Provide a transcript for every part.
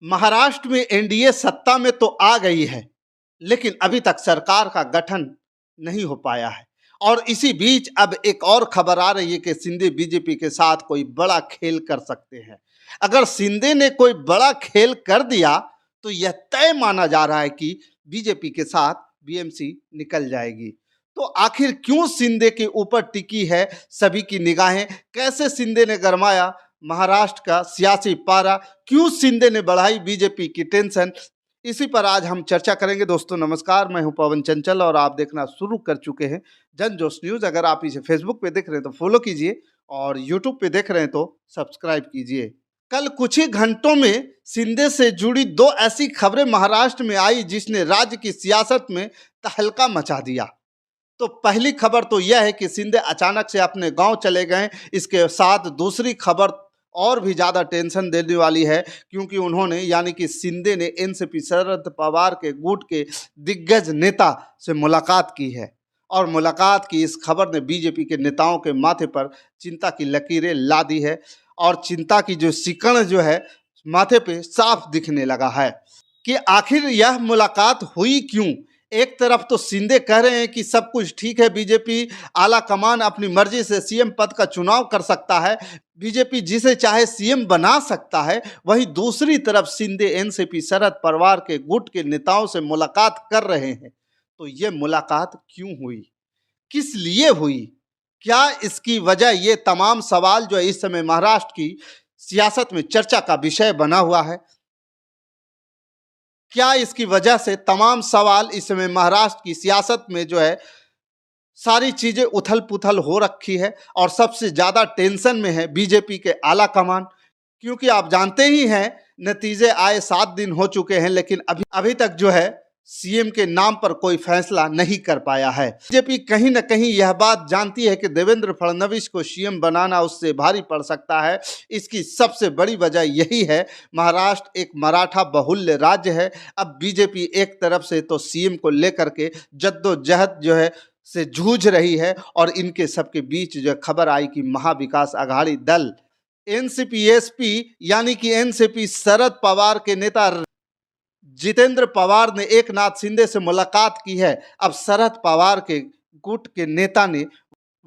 महाराष्ट्र में एनडीए सत्ता में तो आ गई है, लेकिन अभी तक सरकार का गठन नहीं हो पाया है। और इसी बीच अब एक और खबर आ रही है कि शिंदे बीजेपी के साथ कोई बड़ा खेल कर सकते हैं। अगर शिंदे ने कोई बड़ा खेल कर दिया तो यह तय माना जा रहा है कि बीजेपी के साथ बीएमसी निकल जाएगी। तो आखिर क्यों शिंदे के ऊपर टिकी है सभी की निगाहें? कैसे शिंदे ने गरमाया महाराष्ट्र का सियासी पारा? क्यों शिंदे ने बढ़ाई बीजेपी की टेंशन? इसी पर आज हम चर्चा करेंगे। दोस्तों नमस्कार, मैं हूं पवन चंचल और आप देखना शुरू कर चुके हैं जन जोश न्यूज। अगर आप इसे फेसबुक पे देख रहे हैं तो फॉलो कीजिए और यूट्यूब पे देख रहे हैं तो सब्सक्राइब कीजिए। कल कुछ ही घंटों में शिंदे से जुड़ी दो ऐसी खबरें महाराष्ट्र में आई जिसने राज्य की सियासत में तहलका मचा दिया। तो पहली खबर तो यह है कि शिंदे अचानक से अपने गांव चले गए। इसके साथ दूसरी खबर और भी ज़्यादा टेंशन देने वाली है, क्योंकि उन्होंने यानी कि शिंदे ने एनसीपी शरद पवार के गुट के दिग्गज नेता से मुलाकात की है। और मुलाकात की इस खबर ने बीजेपी के नेताओं के माथे पर चिंता की लकीरें ला दी है और चिंता की जो सिकड़ जो है माथे पे साफ दिखने लगा है कि आखिर यह मुलाकात हुई क्यों। एक तरफ तो शिंदे कह रहे हैं कि सब कुछ ठीक है, बीजेपी आला कमान अपनी मर्जी से सीएम पद का चुनाव कर सकता है, बीजेपी जिसे चाहे सीएम बना सकता है। वहीं दूसरी तरफ शिंदे एनसीपी शरद पवार के गुट के नेताओं से मुलाकात कर रहे हैं। तो ये मुलाकात क्यों हुई, किस लिए हुई, क्या इसकी वजह? ये तमाम सवाल जो है इस समय महाराष्ट्र की सियासत में चर्चा का विषय बना हुआ है। क्या इसकी वजह से तमाम सवाल इस समय महाराष्ट्र की सियासत में जो है सारी चीजें उथल पुथल हो रखी है और सबसे ज्यादा टेंशन में है बीजेपी के आला कमान। क्योंकि आप जानते ही हैं नतीजे आए 7 दिन हो चुके हैं, लेकिन अभी तक जो है सीएम के नाम पर कोई फैसला नहीं कर पाया है। बीजेपी कहीं न कहीं यह बात जानती है कि देवेंद्र फडणवीस को सीएम बनाना उससे भारी पड़ सकता है। इसकी सबसे बड़ी वजह यही है, महाराष्ट्र एक मराठा बहुल्य राज्य है। अब बीजेपी एक तरफ से तो सीएम को लेकर के जद्दोजहद जो है से जूझ रही है और इनके सबके बीच जो खबर आई कि महाविकास आघाड़ी दल एनसीपी यानी कि एनसीपी शरद पवार के नेता जितेंद्र पवार ने एकनाथ शिंदे से मुलाकात की है। अब शरद पवार के गुट के नेता ने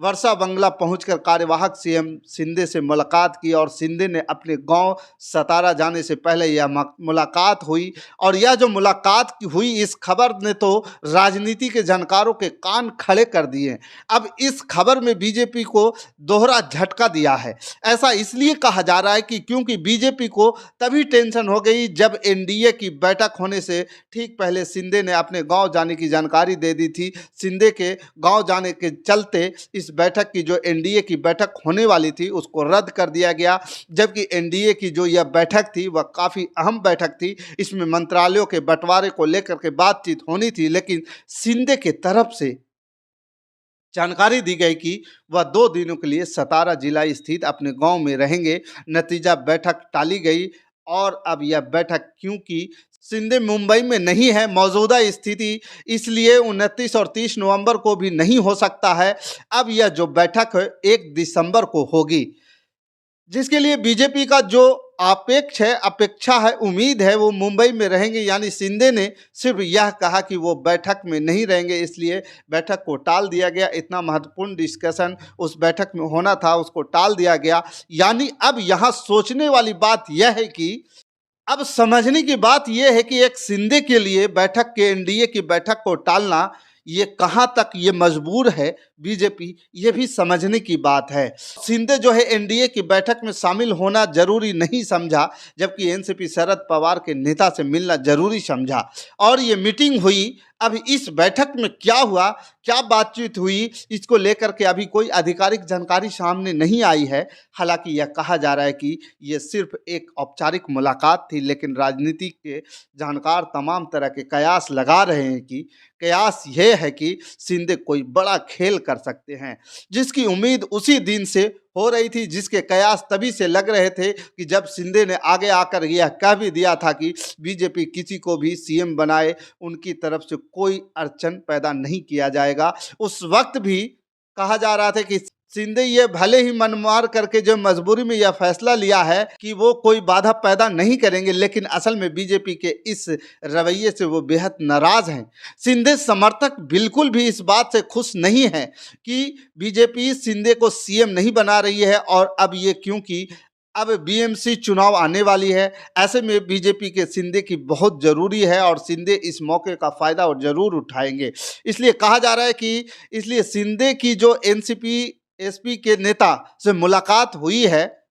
वर्षा बंगला पहुंचकर कार्यवाहक सीएम शिंदे से मुलाकात की और शिंदे ने अपने गांव सतारा जाने से पहले यह मुलाकात हुई। और यह जो मुलाकात हुई, इस खबर ने तो राजनीति के जानकारों के कान खड़े कर दिए। अब इस खबर में बीजेपी को दोहरा झटका दिया है। ऐसा इसलिए कहा जा रहा है कि क्योंकि बीजेपी को तभी टेंशन हो गई जब एनडीए की बैठक होने से ठीक पहले शिंदे ने अपने गाँव जाने की जानकारी दे दी थी। शिंदे के गाँव जाने के चलते इस बैठक की जो एनडीए की बैठक होने वाली थी उसको रद्द कर दिया गया, जबकि एनडीए की जो यह बैठक थी वह काफ़ी अहम बैठक थी। इसमें मंत्रालयों के बंटवारे को लेकर के बातचीत होनी थी, लेकिन शिंदे के तरफ से जानकारी दी गई कि वह 2 दिनों के लिए सतारा जिला स्थित अपने गांव में रहेंगे। नतीजा बैठक टाली गई और अब यह बैठक क्योंकि शिंदे मुंबई में नहीं है मौजूदा स्थिति, इसलिए 29 और 30 नवंबर को भी नहीं हो सकता है। अब यह जो बैठक है 1 दिसंबर को होगी, जिसके लिए बीजेपी का जो अपेक्षा है, उम्मीद है वो मुंबई में रहेंगे। यानी शिंदे ने सिर्फ यह कहा कि वो बैठक में नहीं रहेंगे, इसलिए बैठक को टाल दिया गया। इतना महत्वपूर्ण डिस्कशन उस बैठक में होना था, उसको टाल दिया गया। यानी अब यहाँ सोचने वाली बात यह है कि अब समझने की बात यह है कि एक शिंदे के लिए बैठक के एनडीए की बैठक को टालना ये कहां तक ये मजबूर है बीजेपी, ये भी समझने की बात है। शिंदे जो है एनडीए की बैठक में शामिल होना जरूरी नहीं समझा, जबकि एनसीपी शरद पवार के नेता से मिलना जरूरी समझा और ये मीटिंग हुई। अब इस बैठक में क्या हुआ, क्या बातचीत हुई, इसको लेकर के अभी कोई आधिकारिक जानकारी सामने नहीं आई है। हालांकि यह कहा जा रहा है कि यह सिर्फ एक औपचारिक मुलाकात थी, लेकिन राजनीति के जानकार तमाम तरह के कयास लगा रहे हैं कि कयास यह है कि शिंदे कोई बड़ा खेल कर सकते हैं, जिसकी उम्मीद उसी दिन से हो रही थी, जिसके कयास तभी से लग रहे थे कि जब शिंदे ने आगे आकर यह कह भी दिया था कि बीजेपी किसी को भी सीएम बनाए उनकी तरफ से कोई अड़चन पैदा नहीं किया जाएगा। उस वक्त भी कहा जा रहा था कि शिंदे ये भले ही मन मार करके जो मजबूरी में यह फैसला लिया है कि वो कोई बाधा पैदा नहीं करेंगे, लेकिन असल में बीजेपी के इस रवैये से वो बेहद नाराज हैं। शिंदे समर्थक बिल्कुल भी इस बात से खुश नहीं है कि बीजेपी शिंदे को सीएम नहीं बना रही है, और अब ये क्योंकि अब बीएमसी चुनाव आने वाली है, ऐसे में बीजेपी के शिंदे की बहुत ज़रूरी है और शिंदे इस मौके का फ़ायदा और ज़रूर उठाएंगे। इसलिए कहा जा रहा है कि इसलिए शिंदे की जो एनसीपी एसपी के नेता से मुलाकात हुई है,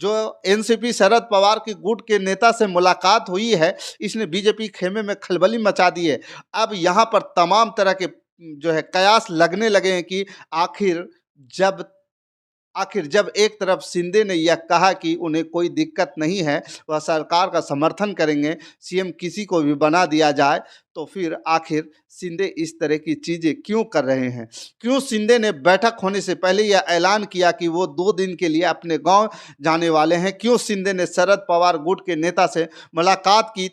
जो एनसीपी शरद पवार की गुट के नेता से मुलाकात हुई है, इसने बीजेपी खेमे में खलबली मचा दी है। अब यहाँ पर तमाम तरह के जो है कयास लगने लगे हैं कि आखिर जब जब एक तरफ शिंदे ने यह कहा कि उन्हें कोई दिक्कत नहीं है, वह सरकार का समर्थन करेंगे, सीएम किसी को भी बना दिया जाए, तो फिर आखिर शिंदे इस तरह की चीज़ें क्यों कर रहे हैं? क्यों शिंदे ने बैठक होने से पहले यह ऐलान किया कि वो 2 दिन के लिए अपने गांव जाने वाले हैं? क्यों शिंदे ने शरद पवार गुट के नेता से मुलाकात की?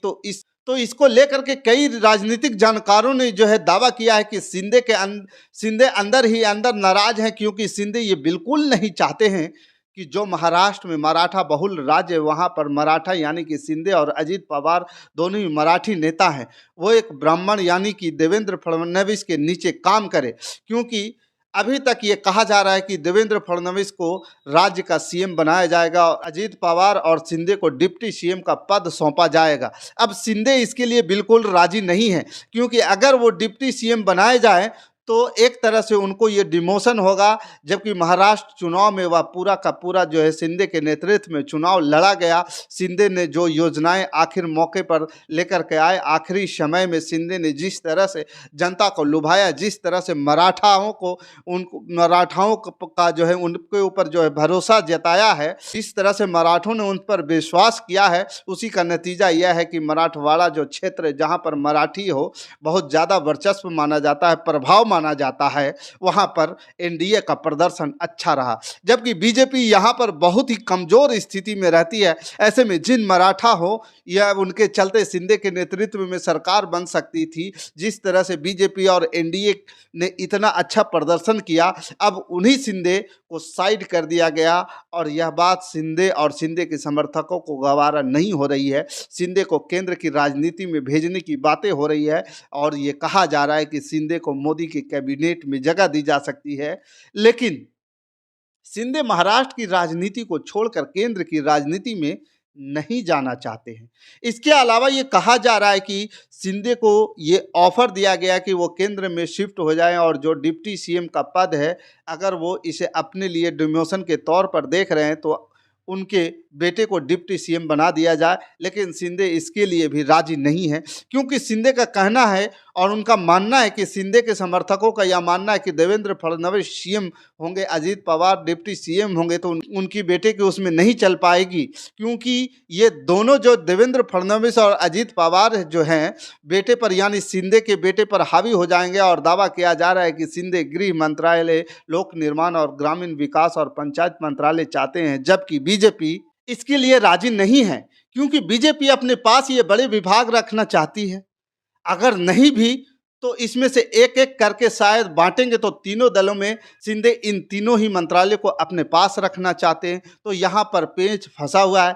तो इसको लेकर के कई राजनीतिक जानकारों ने जो है दावा किया है कि शिंदे अंदर ही अंदर नाराज हैं, क्योंकि शिंदे ये बिल्कुल नहीं चाहते हैं कि जो महाराष्ट्र में मराठा बहुल राज्य है, वहाँ पर मराठा यानी कि शिंदे और अजीत पवार दोनों ही मराठी नेता हैं, वो एक ब्राह्मण यानी कि देवेंद्र फडणवीस के नीचे काम करे। क्योंकि अभी तक ये कहा जा रहा है कि देवेंद्र फडणवीस को राज्य का सीएम बनाया जाएगा और अजीत पवार और शिंदे को डिप्टी सीएम का पद सौंपा जाएगा। अब शिंदे इसके लिए बिल्कुल राजी नहीं है, क्योंकि अगर वो डिप्टी सीएम बनाए जाए तो एक तरह से उनको ये डिमोशन होगा, जबकि महाराष्ट्र चुनाव में वह पूरा का पूरा जो है शिंदे के नेतृत्व में चुनाव लड़ा गया। शिंदे ने जो योजनाएं आखिर मौके पर लेकर के आए, आखिरी समय में शिंदे ने जिस तरह से जनता को लुभाया, जिस तरह से मराठाओं का जो है उनके ऊपर जो है भरोसा जताया है, जिस तरह से मराठों ने उन पर विश्वास किया है, उसी का नतीजा यह है कि मराठवाड़ा जो क्षेत्र है जहाँ पर मराठी हो बहुत ज़्यादा वर्चस्व माना जाता है, प्रभाव माना जाता है, वहां पर एनडीए का प्रदर्शन अच्छा रहा, जबकि बीजेपी यहां पर बहुत ही कमजोर स्थिति में रहती है। ऐसे में जिन मराठा हो या उनके चलते शिंदे के नेतृत्व में सरकार बन सकती थी, जिस तरह से बीजेपी और एनडीए ने इतना अच्छा प्रदर्शन किया, अब उन्हीं शिंदे को साइड कर दिया गया और यह बात शिंदे और शिंदे के समर्थकों को गवारा नहीं हो रही है। शिंदे को केंद्र की राजनीति में भेजने की बातें हो रही है और ये कहा जा रहा है कि शिंदे को मोदी के कैबिनेट में जगह दी जा सकती है, लेकिन शिंदे महाराष्ट्र की राजनीति को छोड़कर केंद्र की राजनीति में नहीं जाना चाहते हैं। इसके अलावा ये कहा जा रहा है कि शिंदे को ये ऑफर दिया गया कि वो केंद्र में शिफ्ट हो जाएं और जो डिप्टी सीएम का पद है, अगर वो इसे अपने लिए डिमोशन के तौर पर देख रहे हैं तो उनके बेटे को डिप्टी सीएम बना दिया जाए, लेकिन शिंदे इसके लिए भी राजी नहीं है, क्योंकि शिंदे का कहना है और उनका मानना है कि शिंदे के समर्थकों का यह मानना है कि देवेंद्र फडणवीस सीएम होंगे, अजीत पवार डिप्टी सीएम होंगे तो उनकी बेटे की उसमें नहीं चल पाएगी, क्योंकि ये दोनों जो देवेंद्र फडणवीस और अजीत पवार जो हैं बेटे पर यानी शिंदे के बेटे पर हावी हो जाएंगे। और दावा किया जा रहा है कि शिंदे गृह मंत्रालय, लोक निर्माण और ग्रामीण विकास और पंचायत मंत्रालय चाहते हैं, जबकि बीजेपी इसके लिए राजी नहीं है, क्योंकि बीजेपी अपने पास ये बड़े विभाग रखना चाहती है। अगर नहीं भी तो इसमें से एक एक करके शायद बांटेंगे तो तीनों दलों में शिंदे इन तीनों ही मंत्रालय को अपने पास रखना चाहते हैं, तो यहाँ पर पेंच फंसा हुआ है।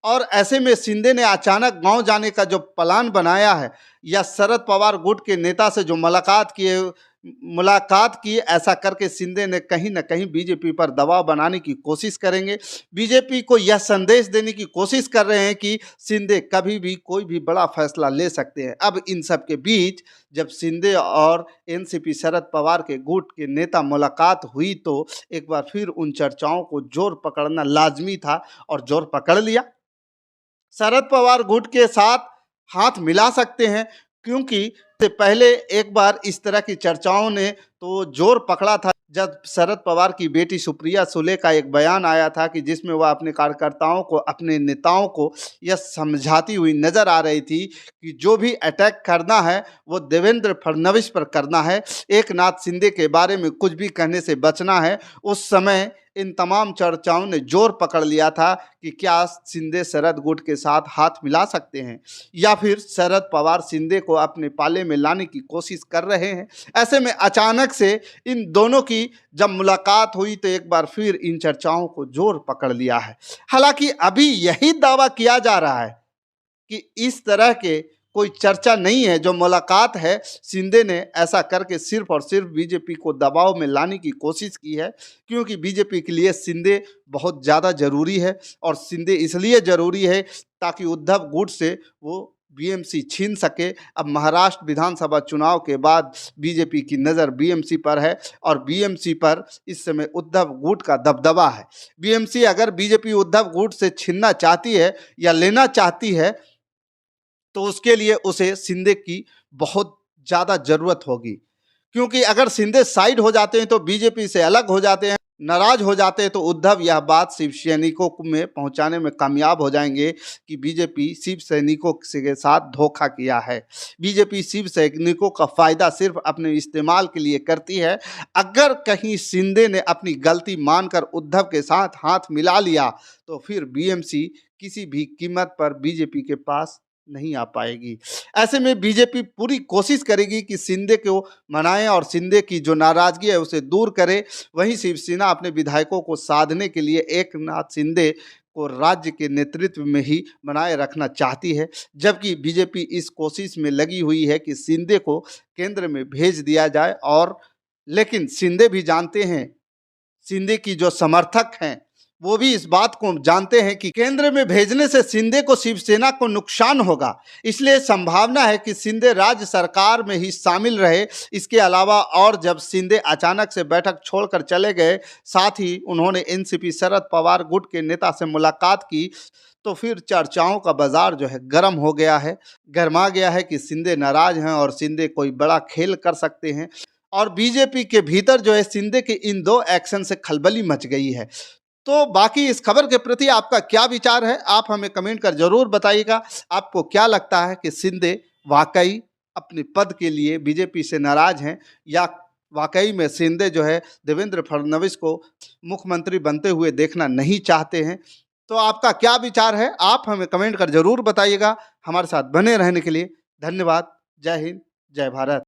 और ऐसे में शिंदे ने अचानक गांव जाने का जो प्लान बनाया है या शरद पवार गुट के नेता से जो मुलाकात की, ऐसा करके शिंदे ने कहीं ना कहीं बीजेपी पर दबाव बनाने की कोशिश करेंगे। बीजेपी को यह संदेश देने की कोशिश कर रहे हैं कि शिंदे कभी भी कोई भी बड़ा फैसला ले सकते हैं। अब इन सब के बीच जब शिंदे और एनसीपी शरद पवार के गुट के नेता मुलाकात हुई तो एक बार फिर उन चर्चाओं को जोर पकड़ना लाजमी था और जोर पकड़ लिया। शरद पवार गुट के साथ हाथ मिला सकते हैं, क्योंकि से पहले एक बार इस तरह की चर्चाओं ने तो जोर पकड़ा था जब शरद पवार की बेटी सुप्रिया सुले का एक बयान आया था कि जिसमें वह अपने कार्यकर्ताओं को, अपने नेताओं को यह समझाती हुई नजर आ रही थी कि जो भी अटैक करना है वो देवेंद्र फडणवीस पर करना है, एकनाथ शिंदे के बारे में कुछ भी कहने से बचना है। उस समय इन तमाम चर्चाओं ने जोर पकड़ लिया था कि क्या शिंदे शरद गुट के साथ हाथ मिला सकते हैं या फिर शरद पवार शिंदे को अपने पाले में लाने की कोशिश कर रहे हैं। ऐसे में अचानक से इन दोनों की जब मुलाकात हुई तो एक बार फिर इन चर्चाओं को जोर पकड़ लिया है। हालांकि अभी यही दावा किया जा रहा है कि इस तरह के कोई चर्चा नहीं है। जो मुलाकात है, शिंदे ने ऐसा करके सिर्फ और सिर्फ बीजेपी को दबाव में लाने की कोशिश की है, क्योंकि बीजेपी के लिए शिंदे बहुत ज़्यादा जरूरी है। और शिंदे इसलिए जरूरी है ताकि उद्धव गुट से वो बीएमसी छीन सके। अब महाराष्ट्र विधानसभा चुनाव के बाद बीजेपी की नज़र बीएमसी पर है और बीएमसी पर इस समय उद्धव गुट का दबदबा है। बीएमसी अगर बीजेपी उद्धव गुट से छीनना चाहती है या लेना चाहती है तो उसके लिए उसे शिंदे की बहुत ज़्यादा ज़रूरत होगी, क्योंकि अगर शिंदे साइड हो जाते हैं तो बीजेपी से अलग हो जाते हैं, नाराज हो जाते हैं, तो उद्धव यह बात शिव सैनिकों में पहुंचाने में कामयाब हो जाएंगे कि बीजेपी शिव सैनिकों के साथ धोखा किया है। बीजेपी शिव सैनिकों का फायदा सिर्फ अपने इस्तेमाल के लिए करती है। अगर कहीं शिंदे ने अपनी गलती मानकर उद्धव के साथ हाथ मिला लिया तो फिर बीएमसी किसी भी कीमत पर बीजेपी के पास नहीं आ पाएगी। ऐसे में बीजेपी पूरी कोशिश करेगी कि शिंदे को मनाएं और शिंदे की जो नाराजगी है उसे दूर करे। वहीं शिवसेना अपने विधायकों को साधने के लिए एकनाथ शिंदे को राज्य के नेतृत्व में ही बनाए रखना चाहती है, जबकि बीजेपी इस कोशिश में लगी हुई है कि शिंदे को केंद्र में भेज दिया जाए। और लेकिन शिंदे भी जानते हैं, शिंदे की जो समर्थक हैं वो भी इस बात को जानते हैं कि केंद्र में भेजने से शिंदे को शिवसेना को नुकसान होगा। इसलिए संभावना है कि शिंदे राज्य सरकार में ही शामिल रहे। इसके अलावा और जब शिंदे अचानक से बैठक छोड़कर चले गए, साथ ही उन्होंने एनसीपी शरद पवार गुट के नेता से मुलाकात की, तो फिर चर्चाओं का बाजार जो है गर्म हो गया है, गर्मा गया है कि शिंदे नाराज हैं और शिंदे कोई बड़ा खेल कर सकते हैं। और बीजेपी के भीतर जो है शिंदे के इन दो एक्शन से खलबली मच गई है। तो बाकी इस खबर के प्रति आपका क्या विचार है, आप हमें कमेंट कर जरूर बताइएगा। आपको क्या लगता है कि शिंदे वाकई अपने पद के लिए बीजेपी से नाराज हैं या वाकई में शिंदे जो है देवेंद्र फडणवीस को मुख्यमंत्री बनते हुए देखना नहीं चाहते हैं? तो आपका क्या विचार है, आप हमें कमेंट कर जरूर बताइएगा। हमारे साथ बने रहने के लिए धन्यवाद। जय हिंद, जय भारत।